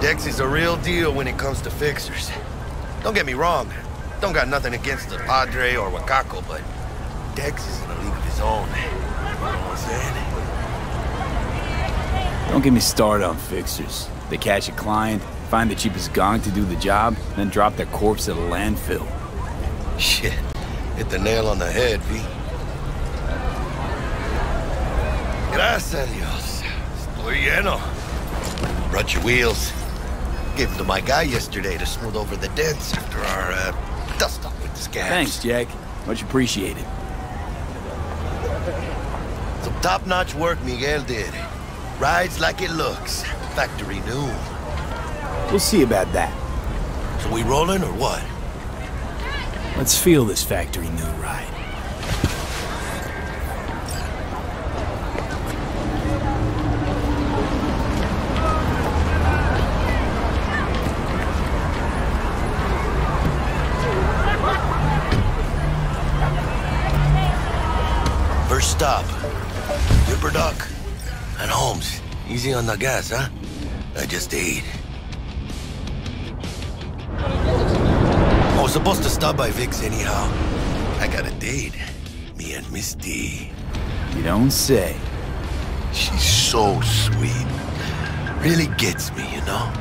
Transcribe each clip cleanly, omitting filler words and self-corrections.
Dex is a real deal when it comes to fixers. Don't get me wrong. Don't got nothing against the Padre or Wakako, but Dex is in a league of his own. You know what I'm saying? Don't get me started on fixers. They catch a client, find the cheapest gong to do the job, then drop their corpse at a landfill. Shit. Hit the nail on the head, V. Gracias, Dios. Estoy lleno. Brought your wheels. Gave them to my guy yesterday to smooth over the dents after our, dust-up with the scabs. Thanks, Jack. Much appreciated. Some top-notch work Miguel did. Rides like it looks. Factory new. We'll see about that. So we rolling or what? Let's feel this factory new ride. First stop. Ripper Duck and Holmes. Easy on the gas, huh? I just ate. I was supposed to stop by Vic's anyhow. I got a date. Me and Misty. You don't say. She's so sweet. Really gets me, you know?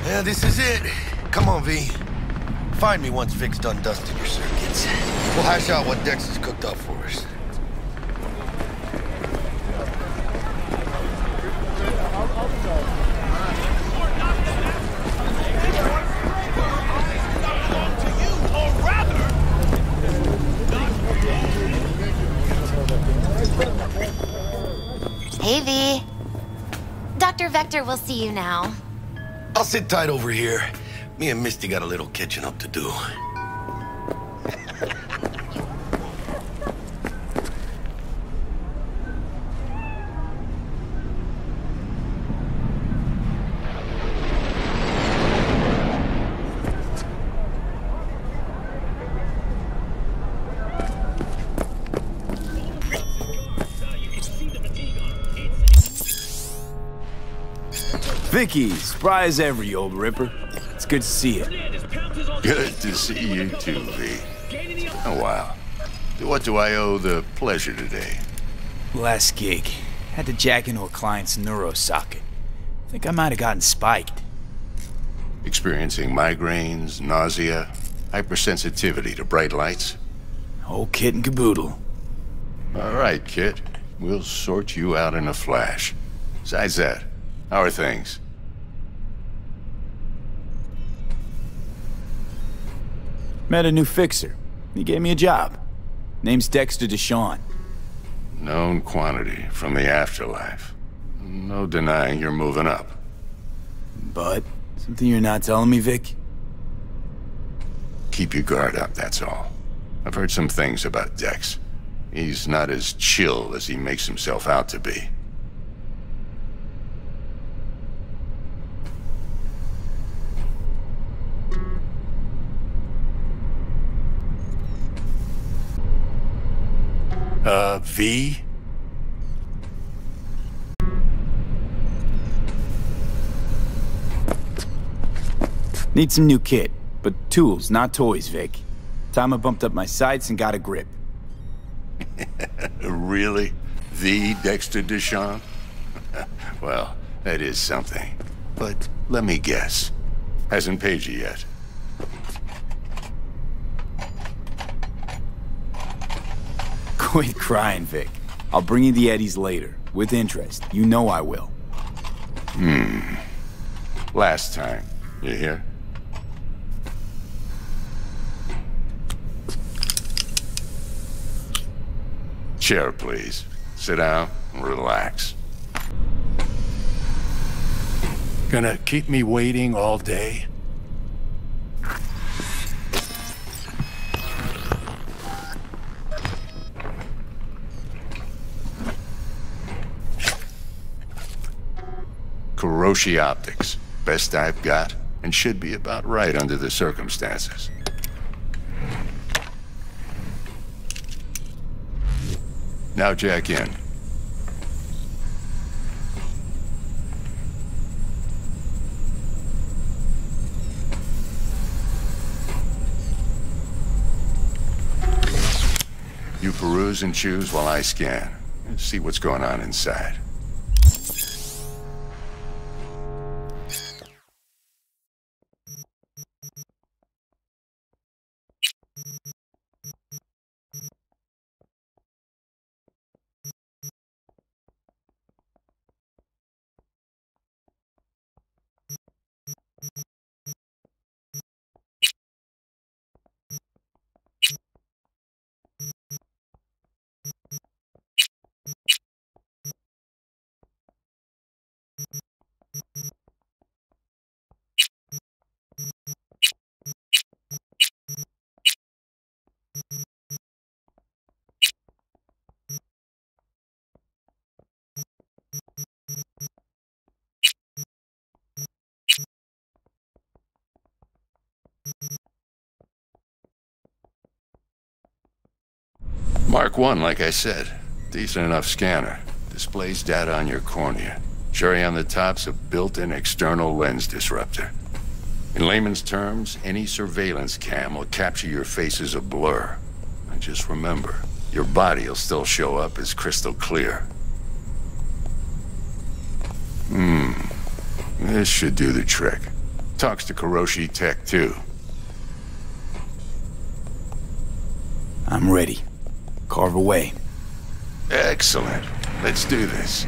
Yeah, this is it. Come on, V. Find me once Vic's done dusting your circuits. We'll hash out what Dex has cooked up for us. Hey, V. Dr. Vector will see you now. I'll sit tight over here. Me and Misty got a little catching up to do. Vicky, spry as ever, you old ripper. It's good to see you. Good to see you too, V. Oh, wow. What do I owe the pleasure today? Last gig. Had to jack into a client's neuro socket. Think I might have gotten spiked. Experiencing migraines, nausea, hypersensitivity to bright lights? Whole kit and caboodle. All right, kid. We'll sort you out in a flash. Besides that, how are things? Met a new fixer. He gave me a job. Name's Dexter Deshawn. Known quantity from the afterlife. No denying you're moving up. But, something you're not telling me, Vic? Keep your guard up, that's all. I've heard some things about Dex. He's not as chill as he makes himself out to be. V? Need some new kit, but tools, not toys, Vic. Time I bumped up my sights and got a grip. Really? The Dexter Deshawn? Well, that is something. But let me guess. Hasn't paid you yet. Quit crying, Vic. I'll bring you the eddies later, with interest. You know I will. Last time. You hear? Chair, please. Sit down and relax. Gonna keep me waiting all day? Kuroshi Optics. Best I've got, and should be about right under the circumstances. Now jack in. You peruse and choose while I scan. See what's going on inside. Mark 1, like I said. Decent enough scanner. Displays data on your cornea. Cherry on the top's a built-in external lens disruptor. In layman's terms, any surveillance cam will capture your face as a blur. And just remember, your body will still show up as crystal clear. This should do the trick. Talks to Kuroshi Tech, too. I'm ready. Carve away. Excellent. Let's do this.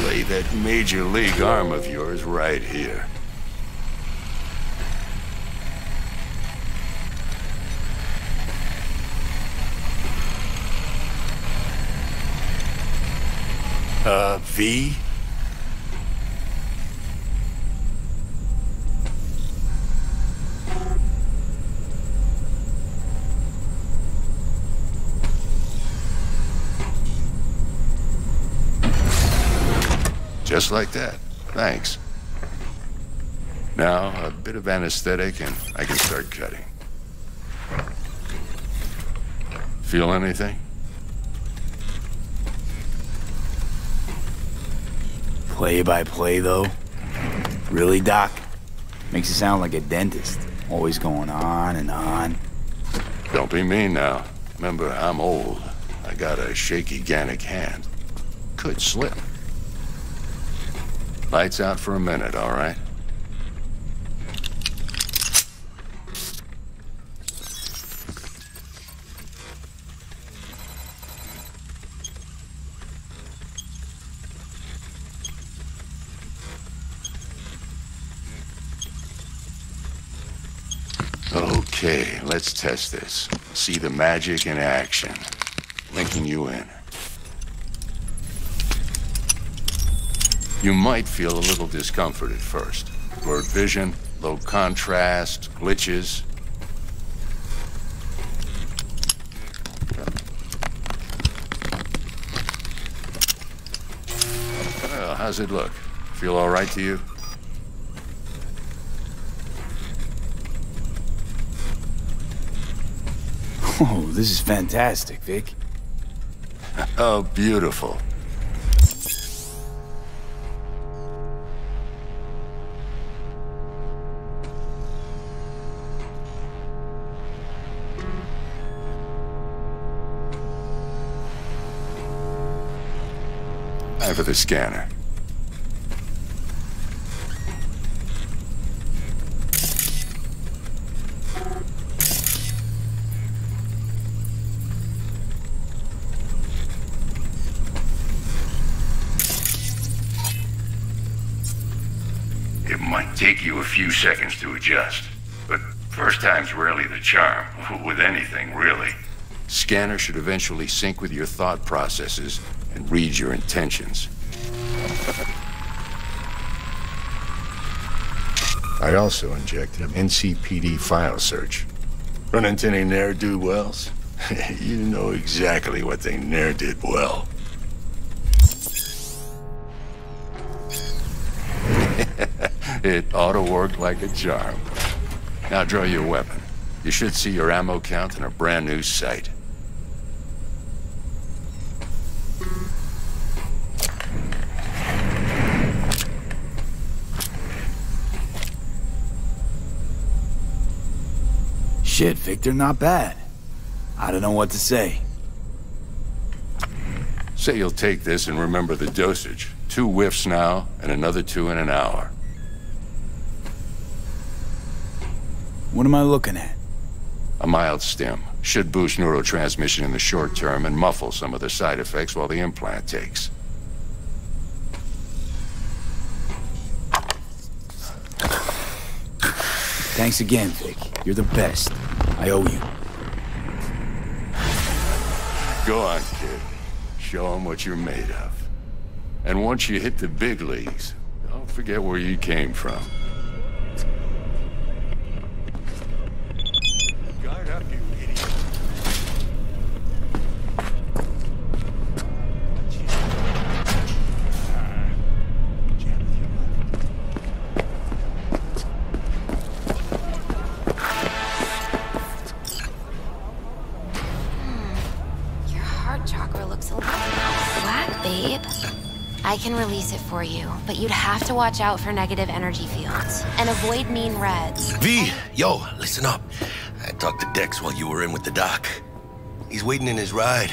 Lay that major league arm of yours right here. V? Just like that. Thanks. Now, a bit of anesthetic and I can start cutting. Feel anything? Play by play, though? Really, Doc? Makes you sound like a dentist. Always going on and on. Don't be mean now. Remember, I'm old. I got a shaky Gannic hand. Could slip. Lights out for a minute, all right? Okay, let's test this. See the magic in action. Linking you in. You might feel a little discomfort at first. Blurred vision, low contrast, glitches. Well, how's it look? Feel all right to you? Oh, this is fantastic, Vic. Oh, beautiful. Time for the scanner. Might take you a few seconds to adjust. But first time's rarely the charm, with anything, really. Scanner should eventually sync with your thought processes and read your intentions. I also injected an NCPD file search. Run into any ne'er-do-wells? You know exactly what they ne'er did well. It auto-worked like a charm. Now draw your weapon. You should see your ammo count in a brand new sight. Shit, Victor, not bad. I don't know what to say. Say you'll take this and remember the dosage. 2 whiffs now, and another 2 in an hour. What am I looking at? A mild stim. Should boost neurotransmission in the short term and muffle some of the side effects while the implant takes. Thanks again, Vic. You're the best. I owe you. Go on, kid. Show them what you're made of. And once you hit the big leagues, don't forget where you came from. Guard up, you idiot. Your heart chakra looks a little black, babe. I can release it for you, but you'd have to watch out for negative energy fields and avoid mean reds. V, yo, listen up. I talked to Dex while you were in with the doc. He's waiting in his ride.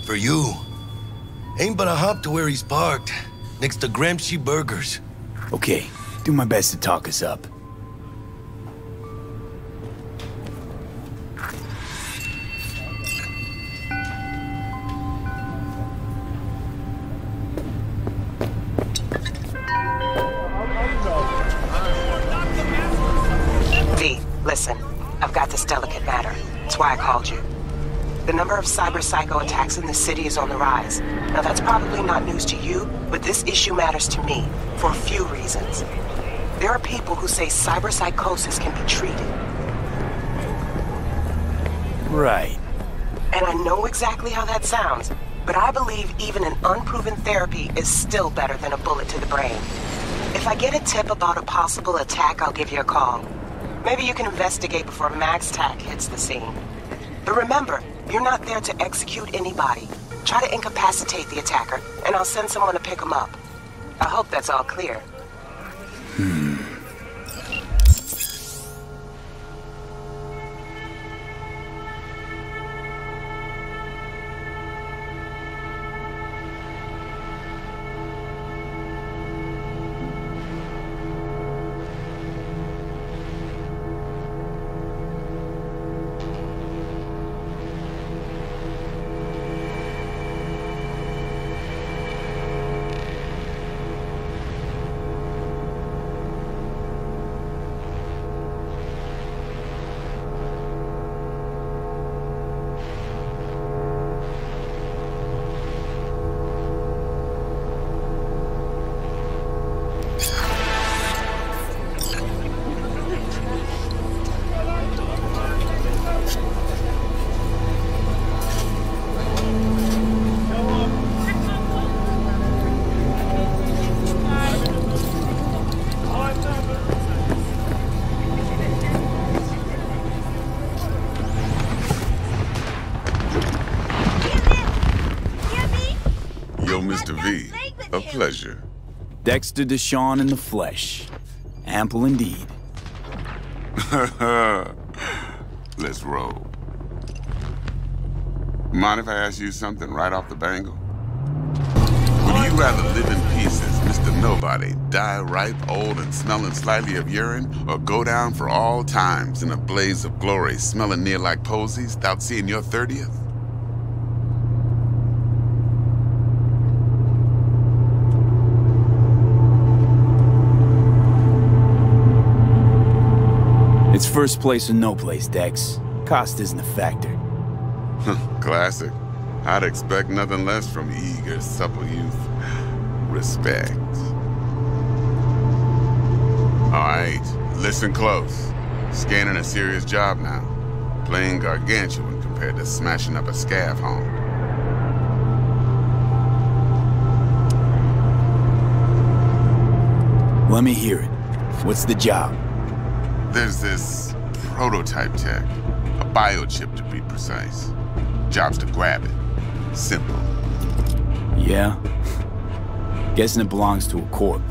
For you. Ain't but a hop to where he's parked. Next to Gramsci Burgers. Okay, do my best to talk us up. Listen, I've got this delicate matter. That's why I called you. The number of cyber-psycho attacks in the city is on the rise. Now that's probably not news to you, but this issue matters to me for a few reasons. There are people who say cyber-psychosis can be treated. Right. And I know exactly how that sounds, but I believe even an unproven therapy is still better than a bullet to the brain. If I get a tip about a possible attack, I'll give you a call. Maybe you can investigate before MaxTac hits the scene. But remember, you're not there to execute anybody. Try to incapacitate the attacker, and I'll send someone to pick him up. I hope that's all clear. Mr. V, a pleasure. Dexter Deshawn in the flesh. Ample indeed. Let's roll. Mind if I ask you something right off the bangle? Would you rather live in pieces, Mr. Nobody, die ripe, old, and smelling slightly of urine, or go down for all times in a blaze of glory, smelling near like posies, without seeing your 30th? First place or no place, Dex. Cost isn't a factor. Classic. I'd expect nothing less from eager, supple youth. Respect. Alright, listen close. Scanning a serious job now. Playing gargantuan compared to smashing up a scav home. Let me hear it. What's the job? There's this prototype tech. A biochip to be precise. Job's to grab it. Simple. Yeah? Guessing it belongs to a corp.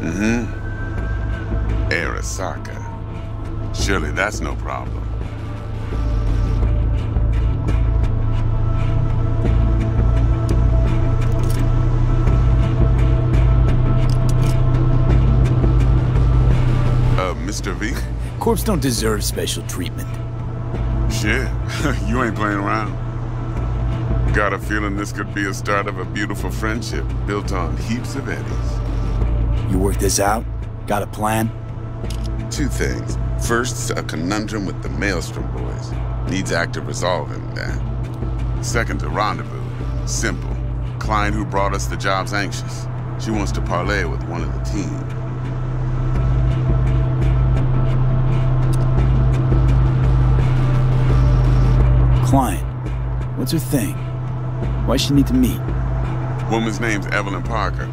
Mm-hmm. Arasaka. Surely that's no problem. Mr. V? Corps don't deserve special treatment. Shit, you ain't playing around. Got a feeling this could be a start of a beautiful friendship built on heaps of eddies. You work this out? Got a plan? Two things. First, a conundrum with the Maelstrom boys. Needs active resolving, that. Second, a rendezvous. Simple. Client who brought us the job's anxious. She wants to parlay with one of the team. Client. What's her thing? Why she need to meet? Woman's name's Evelyn Parker.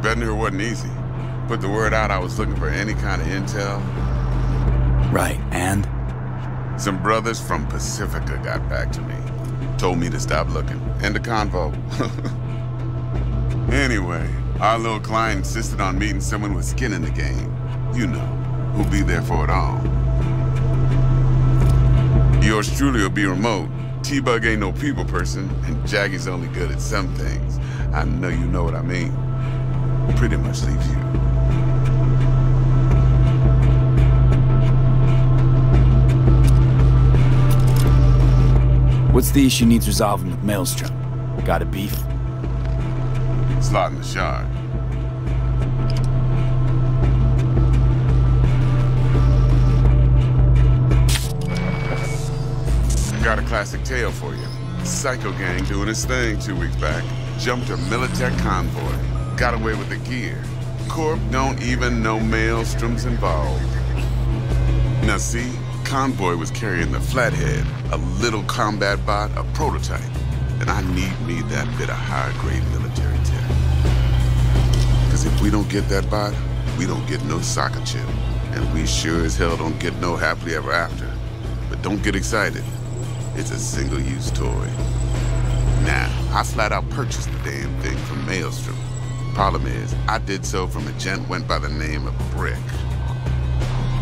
Betting her wasn't easy. Put the word out I was looking for any kind of intel. Right, and? Some brothers from Pacifica got back to me. Told me to stop looking. End of convo. Anyway, our little client insisted on meeting someone with skin in the game. You know, who'll be there for it all. Yours truly will be remote. T-Bug ain't no people person, and Jaggy's only good at some things. I know you know what I mean. Pretty much leaves you. What's the issue needs resolving with Maelstrom? Got a beef? Slot in the shard. Got a classic tale for you. Psycho gang doing his thing 2 weeks back. Jumped a Militech convoy. Got away with the gear. Corp don't even know Maelstrom's involved. Now see, convoy was carrying the Flathead, a little combat bot, a prototype. And I need me that bit of high-grade military tech. Because if we don't get that bot, we don't get no soccer chip. And we sure as hell don't get no happily ever after. But don't get excited. It's a single-use toy. Now, I flat-out purchased the damn thing from Maelstrom. Problem is, I did so from a gent went by the name of Brick.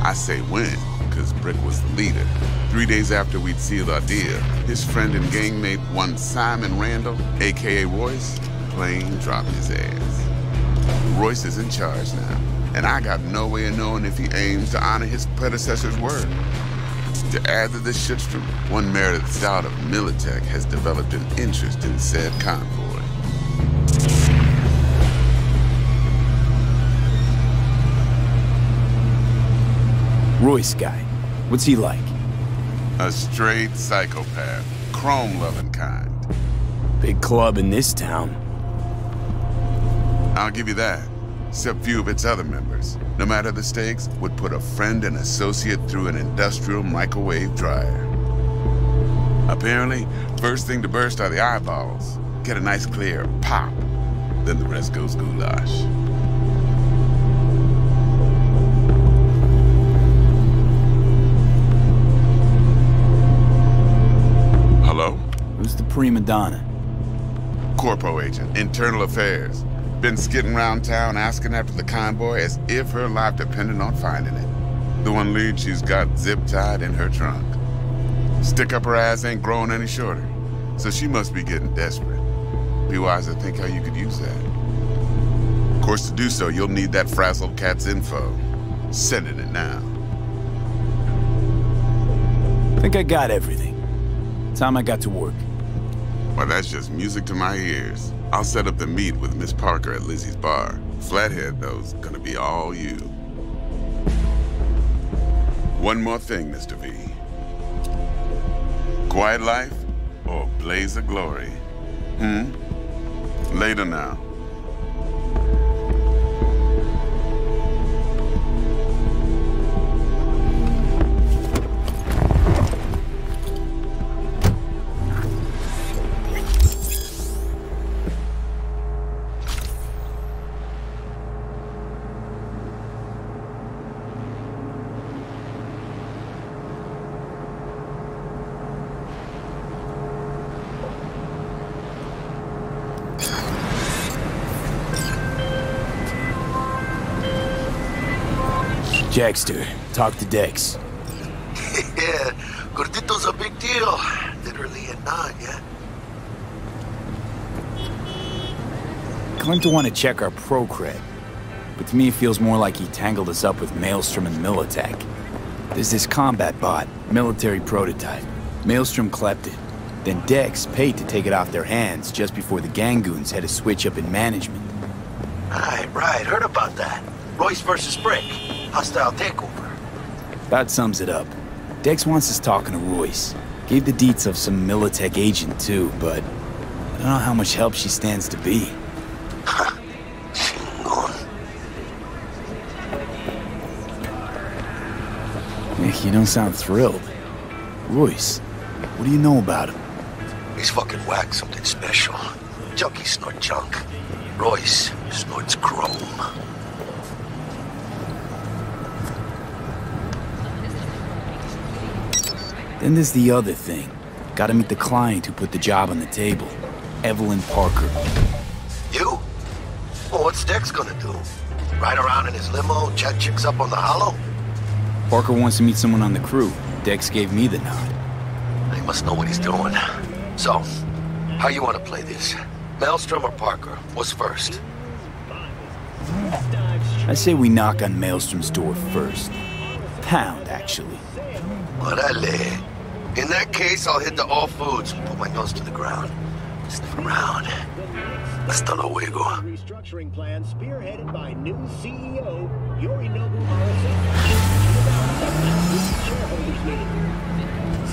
I say when, because Brick was the leader. 3 days after we'd sealed our deal, his friend and gangmate, one Simon Randall, a.k.a. Royce, plain dropped his ass. Royce is in charge now, and I got no way of knowing if he aims to honor his predecessor's word. To add to this shitstorm, one Meredith out of Militech has developed an interest in said convoy. Royce guy. What's he like? A straight psychopath. Chrome-loving kind. Big club in this town. I'll give you that. Except few of its other members, no matter the stakes, would put a friend and associate through an industrial microwave dryer. Apparently, first thing to burst are the eyeballs. Get a nice clear pop. Then the rest goes goulash. Hello? Who's the prima donna? Corpo agent, internal affairs. Been skidding around town asking after the convoy as if her life depended on finding it. The one lead she's got zip-tied in her trunk. Stick up her ass ain't growing any shorter, so she must be getting desperate. Be wise to think how you could use that. Of course, to do so, you'll need that frazzled cat's info. Sending it now. Think I got everything. Time I got to work. Well, that's just music to my ears. I'll set up the meet with Miss Parker at Lizzie's bar. Flathead, though's gonna be all you. One more thing, Mr. V. Quiet life or blaze of glory? Later now. Jackster, talk to Dex. Yeah, Gordito's a big deal. Literally and not, yeah? Claimed to want to check our pro cred, but to me it feels more like he tangled us up with Maelstrom and Militech. There's this combat bot, military prototype. Maelstrom clept it. Then Dex paid to take it off their hands just before the Gangoons had a switch up in management. Right, heard about that. Royce versus Brick. Hostile takeover. That sums it up. Dex wants us talking to Royce. Gave the deets of some Militech agent too, but I don't know how much help she stands to be. Nick, you don't sound thrilled. Royce, what do you know about him? He's fucking whack, something special. Junkies snort junk. Royce snorts chrome. Then there's the other thing. Gotta meet the client who put the job on the table. Evelyn Parker. You? Well, what's Dex gonna do? Ride around in his limo, chat chicks up on the hollow? Parker wants to meet someone on the crew. Dex gave me the nod. He must know what he's doing. So, how you want to play this? Maelstrom or Parker? What's first? I say we knock on Maelstrom's door first. Pound, actually. Orale. In that case, I'll hit the all foods and put my nose to the ground. Sniff around. Hasta luego. Restructuring plan spearheaded by new CEO Yorinobu Arasaka. Shareholders meeting.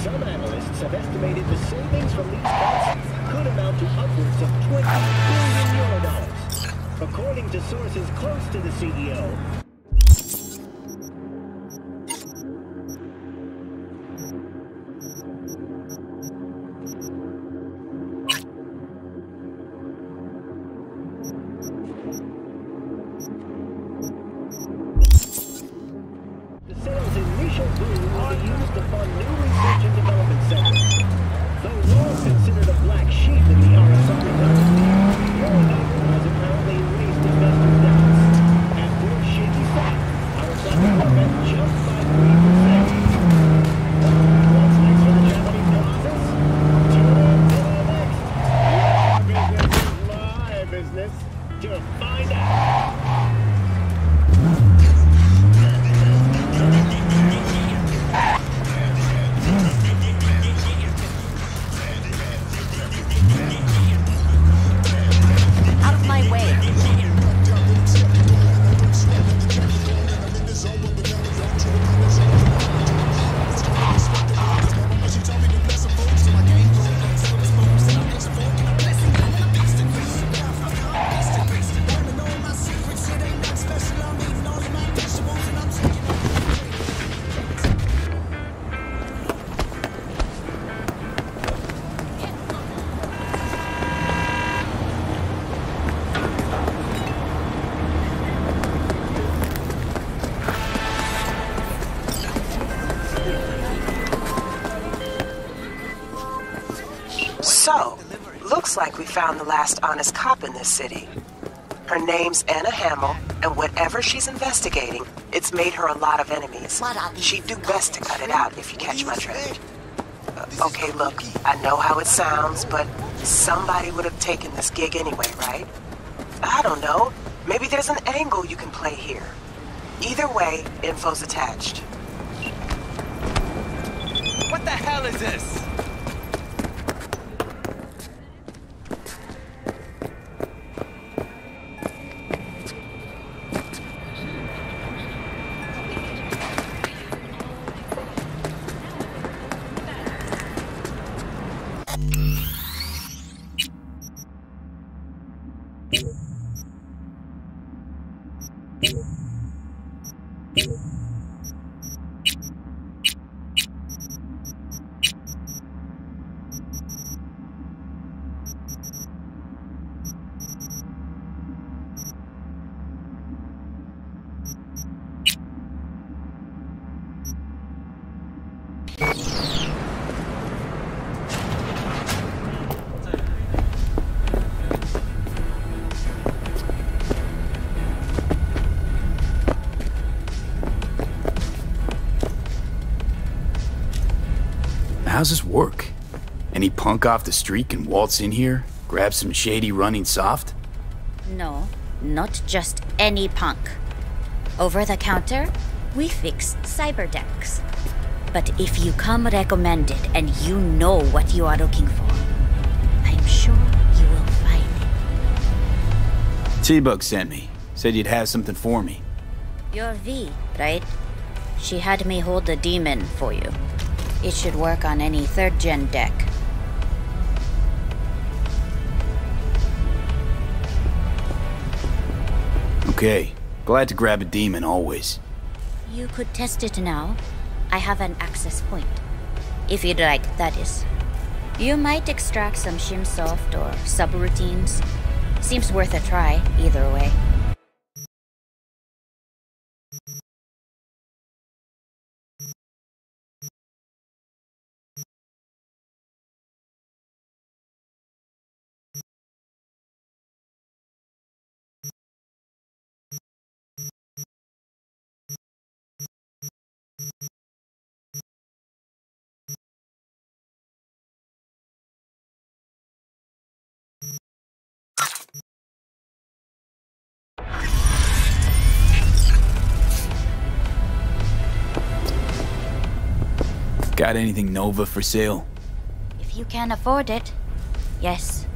Some analysts have estimated the savings from these cuts could amount to upwards of $20 billion. According to sources close to the CEO, looks like we found the last honest cop in this city. Her name's Anna Hamill, and whatever she's investigating, it's made her a lot of enemies. She'd do best to cut it out, if you catch my drift. Okay, look, I know how it sounds, but somebody would have taken this gig anyway, right? I don't know. Maybe there's an angle you can play here. Either way, info's attached. What the hell is this? how's this work? Any punk off the street can waltz in here, grab some shady running soft? No, not just any punk. Over the counter, we fix cyber decks. But if you come recommended and you know what you are looking for, I'm sure you will find it. T-Bug sent me. Said you'd have something for me. You're V, right? She had me hold the demon for you. It should work on any 3rd gen deck. Okay. Glad to grab a demon always. You could test it now. I have an access point. If you'd like, that is. You might extract some shimsoft or subroutines. Seems worth a try, either way. Got anything Nova for sale? If you can afford it, yes.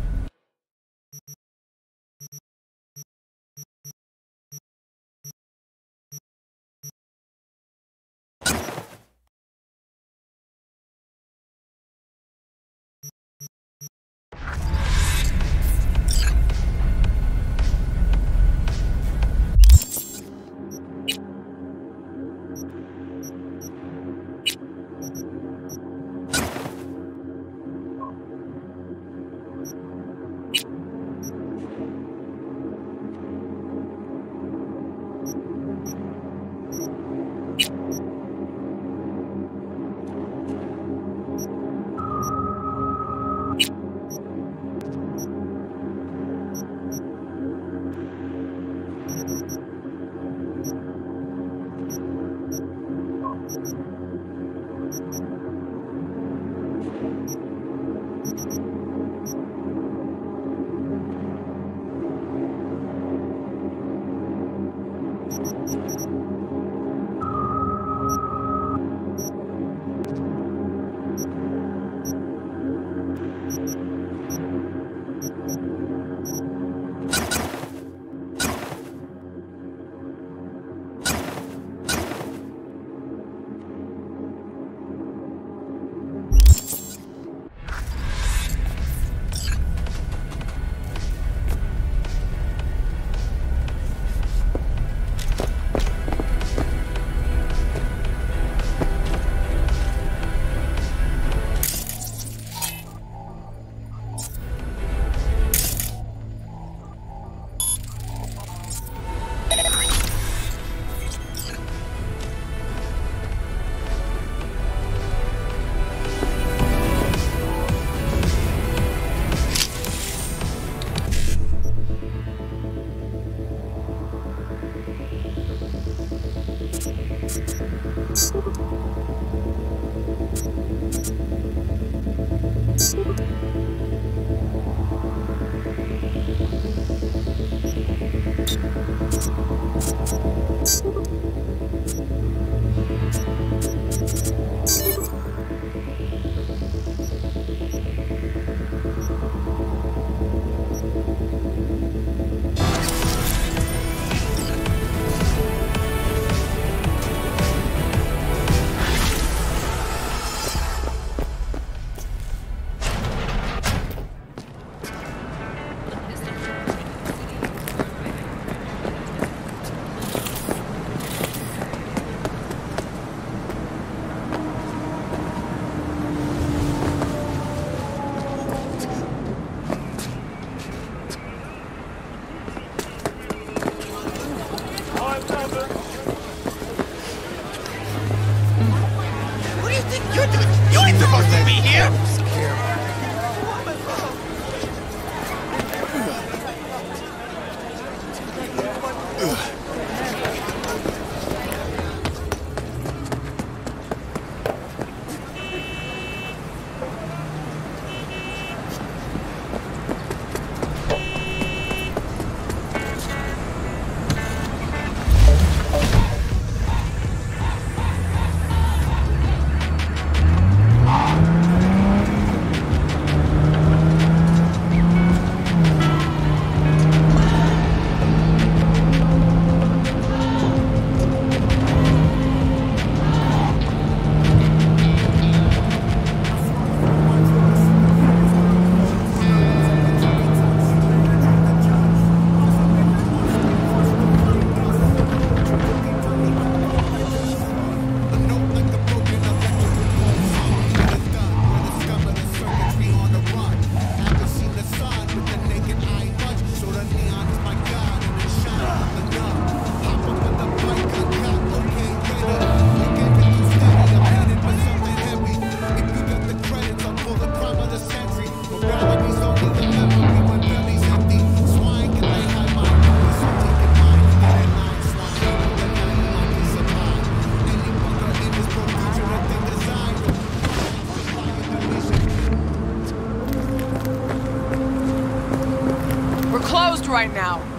closed right now.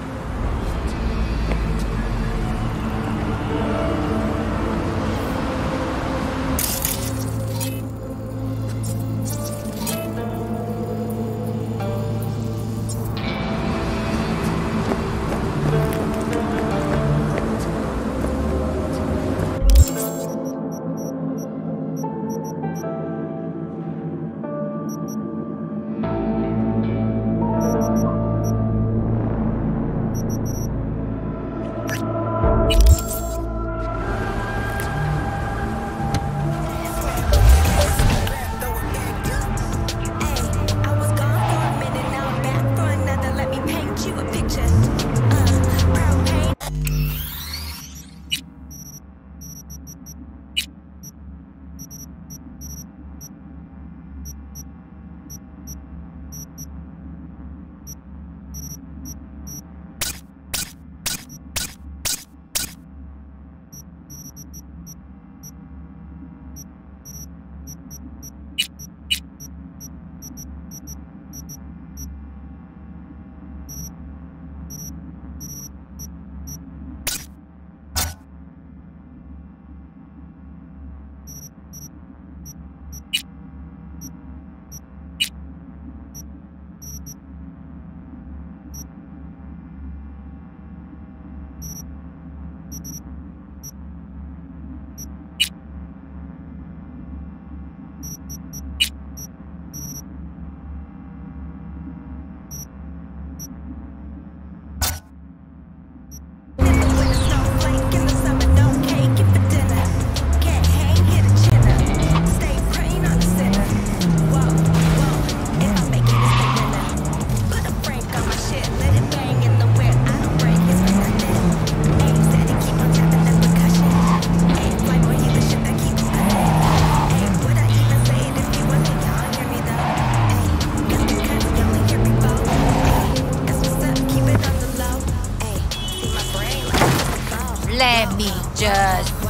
Let me just...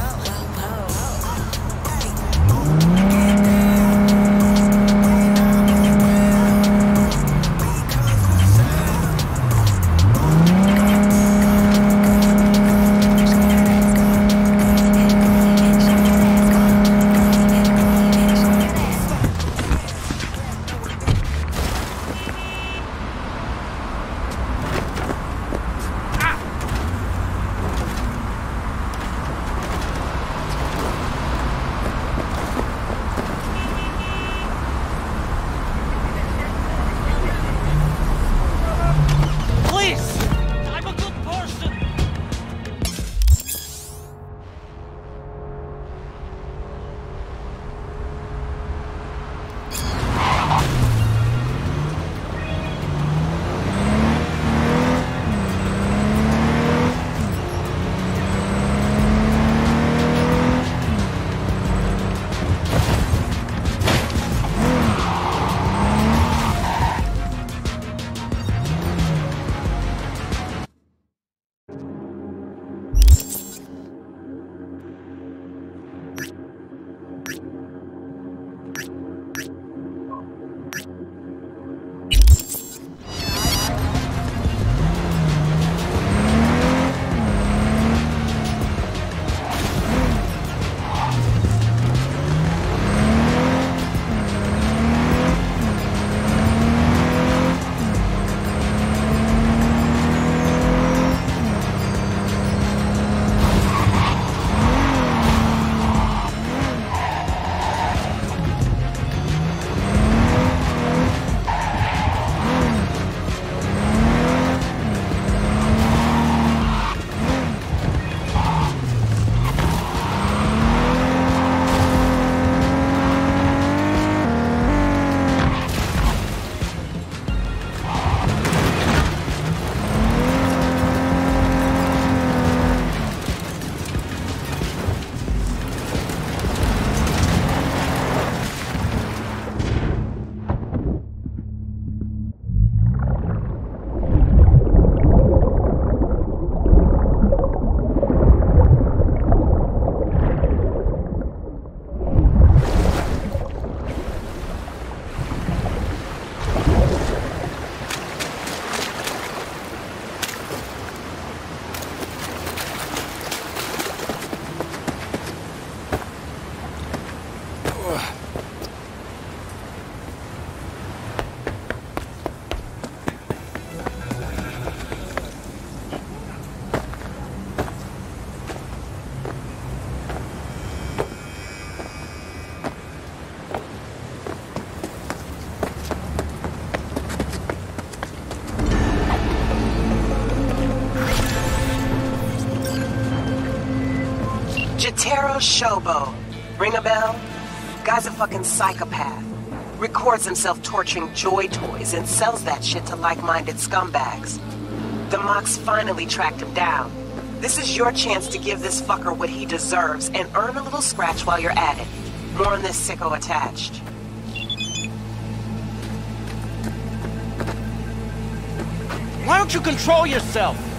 Zero Showbo. Ring a bell? Guy's a fucking psychopath. Records himself torturing Joy Toys and sells that shit to like-minded scumbags. The Mox finally tracked him down. This is your chance to give this fucker what he deserves and earn a little scratch while you're at it. More on this sicko attached. Why don't you control yourself?